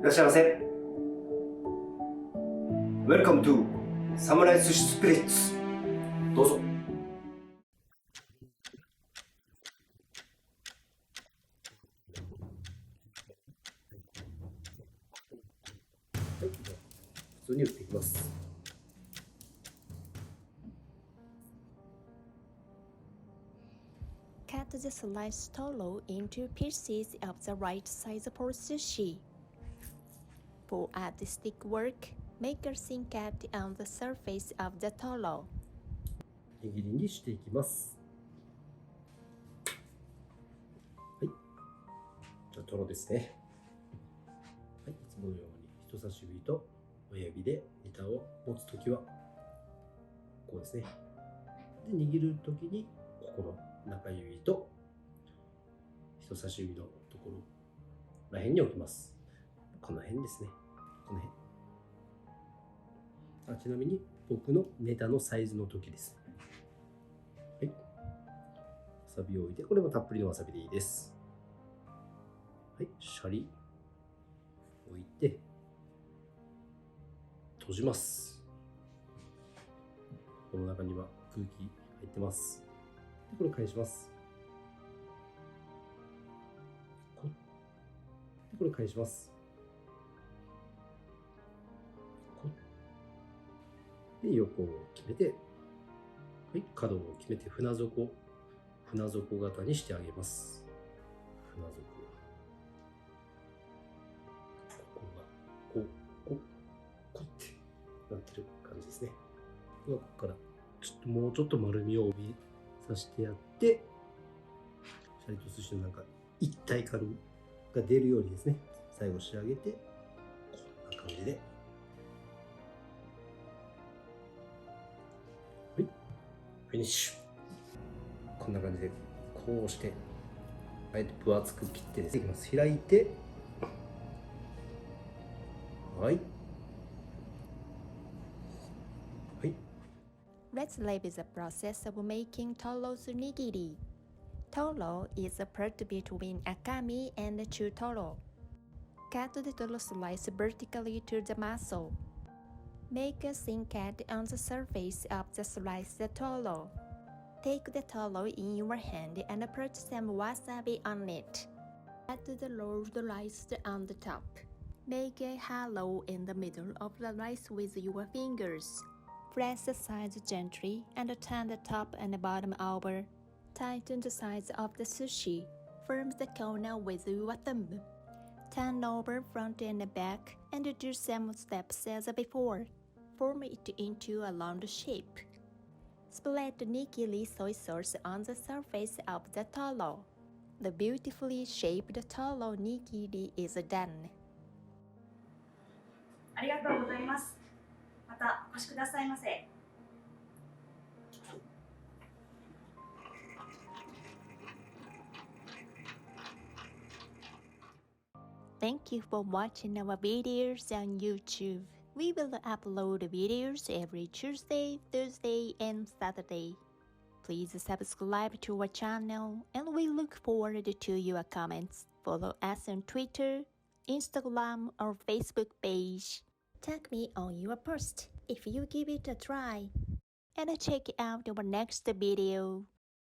らっしゃいませ。Welcome to サムライ寿司スピリッツ。どうぞ。はい、普通に打っていきます。Cut the sliced toro into pieces of the right size for sushi. For artistic work, make a thin cut on the surface of the toro. 握りにしていきます。はい。じゃあトロですね。はい、いつものように人差し指と親指でネタを持つときはこうですね。で、握るときにここの中指と人差し指のところら辺に置きます。この辺ですね。この辺。ちなみに僕のネタのサイズの時です。はい。わさびを置いて、これもたっぷりのわさびでいいです。はい、シャリ置いて閉じます。この中には空気入ってます。で、これ返します。で、これ返します。で、横を決めて、はい、角を決めて船底型にしてあげます。船底。ここがこうってなってる感じですね。ここからもうちょっと丸みを帯びさせてやって、シャリと寿司のなんか一体感が出るようにですね、最後仕上げてこんな感じで、はい、フィニッシュ。こんな感じでこうしてあえて分厚く切ってですね、いきます。開いて、はい。Let's review the process of making Toro's nigiri. Toro is a part between akami and chutoro. Cut the toro slice vertically to the muscle. Make a thin cut on the surface of the sliced toro. Take the toro in your hand and put some wasabi on it. Add the rolled rice on the top. Make a hollow in the middle of the rice with your fingers. Press the sides gently and turn the top and bottom over. Tighten the sides of the sushi. Form the corner with your thumb. Turn over front and back and do same steps as before. Form it into a round shape. Spread the nigiri soy sauce on the surface of the toro. The beautifully shaped toro nigiri is done. ありがとうございます。またお越しくださいませ。Thank you for watching our videos on YouTube. We will upload videos every Tuesday, Thursday, and Saturday. Please subscribe to our channel and we look forward to your comments. Follow us on Twitter, Instagram, or Facebook page. Tag me on your post if you give it a try. And check out our next video.